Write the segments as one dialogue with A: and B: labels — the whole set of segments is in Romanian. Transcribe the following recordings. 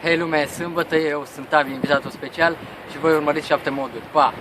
A: Hei lume, sâmbătă eu sunt Tavi, invitatul special și voi urmăriți 7 moduri. Pa!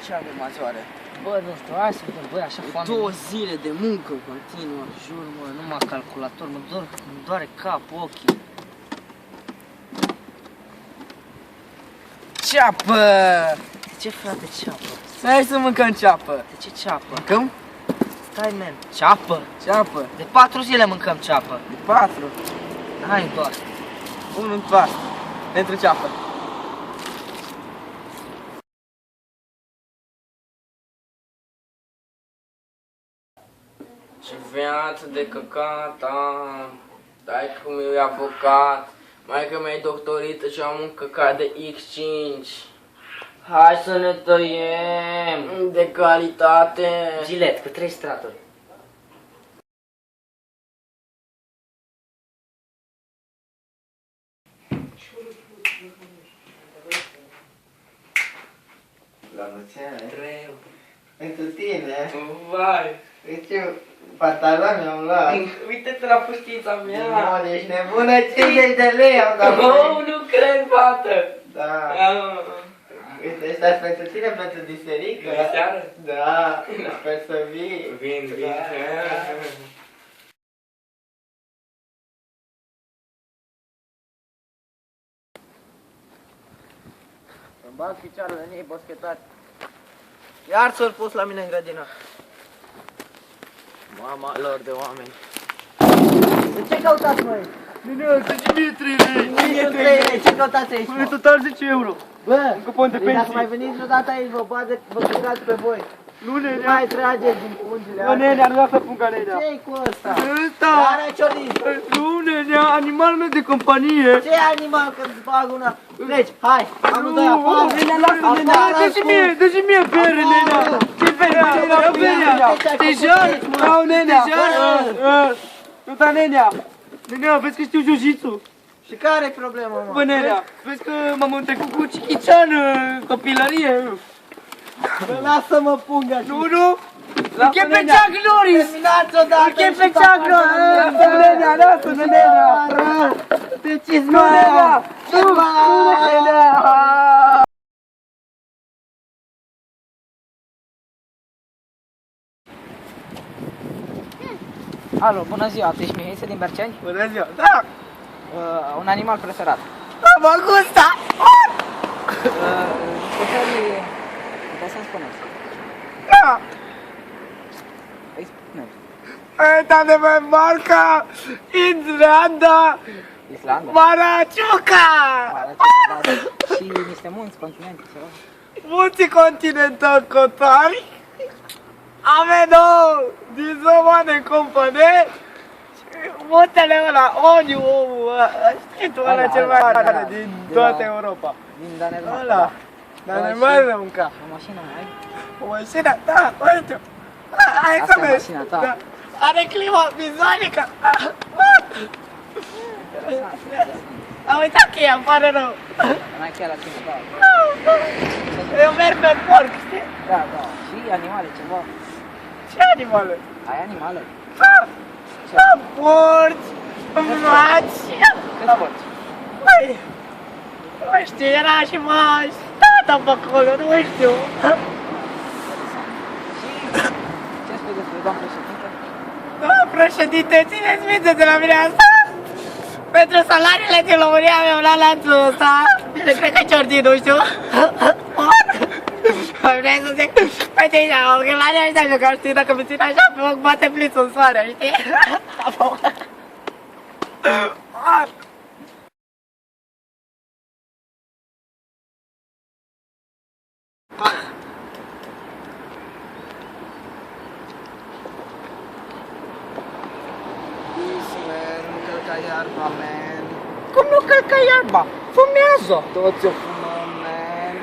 B: Ce avem azi oare?
C: Bă, nu știu, hai să vedem, băi, așa foame.
B: 2 zile de muncă continuă.
C: Jur, mă, numai calculator, mă doare capul, ochii.
B: Ceapă!
C: De ce, frate, ceapă?
B: Hai să mâncăm ceapă.
C: De ce ceapă?
B: Mâncăm?
C: Stai, man, ceapă?
B: Ceapă.
C: De 4 zile mâncăm ceapă.
B: De 4.
C: Hai, doar.
B: 1 în 4. Pentru ceapă.
D: Ce viață de căcat am, dai cum e avocat, maică mea-i doctorită și am un căcat de X5. Hai să ne tăiem de calitate.
C: Gilet, cu 3 straturi.
B: La mulți ani.
D: Greu.
B: Pentru tine.
D: Vai,
B: Ce pantaloni am luat.
D: uite-te la pustița mea.
B: Nu, ești nebună, 50 de lei am dat.
D: Oh, nu cred, fată.
B: Da. Uite, ăsta pentru tine, pentru biserică.
D: De seară?
B: Da. Sper să vii.
D: Vin.
B: Îmi bag picioarele în ei boschetari. Iar s-au pus la mine în grădină. Mama lor de oameni. De ce căutați, măi?
E: Nene, asta Dimitri, lei!
B: Ce căutați aici?
E: În total 10 euro.
B: Bă,
E: Încă pont de
B: dacă
E: pensii.
B: mai veniți vreodată aici, vă căcați pe voi.
E: Nu,
B: Nu
E: nenea.
B: mai trageți din pungile
E: Bă, nenea, nu lasă punga, nenea.
B: Ce-i cu ăsta?
E: Ăsta!
B: Are ciorlit.
E: Nu, nenea, animalul meu de companie.
B: Ce animal că-ți bag una? Deci, hai, amândoi afară.
E: Nenea, lasă, nenea. Dă-și mie bere, nenea. Ce bere? Ia berea. Deja? Au, nenea. Nu, da, nenea. Nenea, vezi că știu jiu-jitsu.
B: Și care-i problema, mă?
E: Bă, nenea, vezi că m-am întrecut cu Chichichan în copilărie.
B: Bă, lasă-mă punga.
E: Nu. Îl chem pe Chuck Norris.
B: Terminați odată.
E: Îl chem pe Chuck Norris. Lasă-mă, nenea, lasă-mă, nenea.
B: Deci,
E: Nu, nenea. Nu, nenea.
C: Alo, bună ziua, tu ești Mihai din Berceni?
E: Bună ziua. Da.
C: Un animal preferat.
B: mă gusta.
C: Puteți să-mi spuneți.
E: Da.
C: Îi spuneți.
E: Ăsta de pe Marca, Islanda,
C: Islanda?
E: Maraciuca.
C: Și niște munți, continente, ceva.
E: Munții continental Cotari. Avem din Zomane Companie. Muntele ăla, Oniu, știi tu, ăla cel mai mare din toată Europa.
C: Din Danemarca.
E: Ăla, Danemarca.
C: O mașină mai ai?
E: O mașină, da, uite. Hai
C: Asta
E: să
C: e
E: vezi.
C: mașina ta.
E: Da. Are climă bizonică. Am uitat cheia, îmi pare rău.
C: N-ai chiar la tine, da.
E: Eu merg pe porc, știi?
C: Da. Și animale, ceva.
E: Ce animale?
C: Ai animale?
E: Da, porci, maci.
C: Câți porci?
E: Băi, nu știu, era și maci. Tata pe acolo, nu știu.
C: Și ce spui despre doamn președinte?
E: Da, președinte, țineți minte de la mine asta? Pentru salariile din România mi-am luat lanțul ăsta. Cred că Ciordi, nu știu. Vrei să zic? Uite aici, că la mine ăștia jucau, știi, dacă mi țin așa pe ochi, bate plițul în soare, știi?
B: Iarba, man.
C: Cum nu călcă iarba? Fumează!
B: Toți o fumăm, man.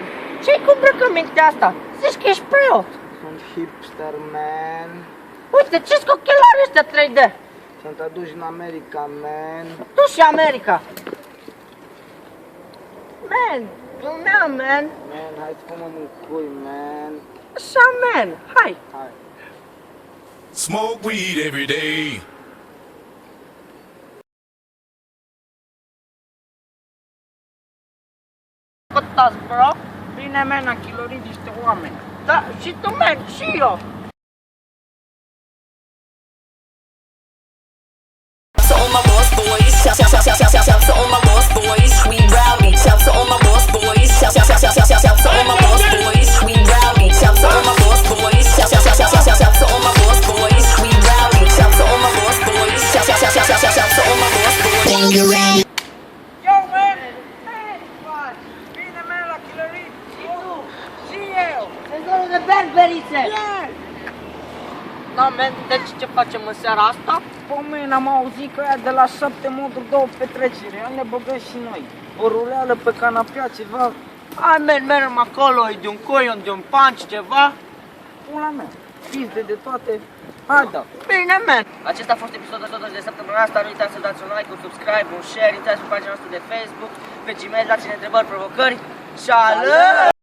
C: Ce-i cu îmbrăcămintea asta? Zici că ești preot!
B: Sunt hipster.
C: Gangster Man.
B: Uite, ce-s cu ochelarii ăștia 3D?
C: Sunt aduși în America, man.
B: Tu și America. Man, dumneam, man.
C: Man, hai să fumăm un cui, man.
B: Așa, man, hai.
C: Hai.
F: Smoke weed every day.
B: Cătați, bro.
C: Bine, man, am chilorit niște oameni.
B: Da, și tu, man, și eu.
G: To all my lost boys, shout to all my lost boys, we rowdy. Shout to all my lost boys, shout to all my lost boys, we rowdy. Shout to all my lost boys, shout to all my lost boys, we rowdy. Shout to all my lost boys, shout to all my lost boys.
B: Yo, man. Hey, faci. Bine, man, la chilorit. Și tu. Și eu. Sezonul de berberițe. Yeah. Da, man, deci ce facem în seara asta?
C: Păi, man, am auzit că aia de la 7 moduri 2 petrecere. Ia ne băgăm și noi. O ruleală pe canapea, ceva.
B: Hai, man, mergem acolo, e de un coion, de un punch, ceva.
C: Pula mea. Pizde de toate. Hai, da.
B: Bine, man.
C: Acesta a fost episodul de săptămâna asta. Nu uitați să dați un like, un subscribe, un share. Intrați pe pagina noastră de Facebook. Pe Gmail, dați-ne întrebări, provocări. Shalom!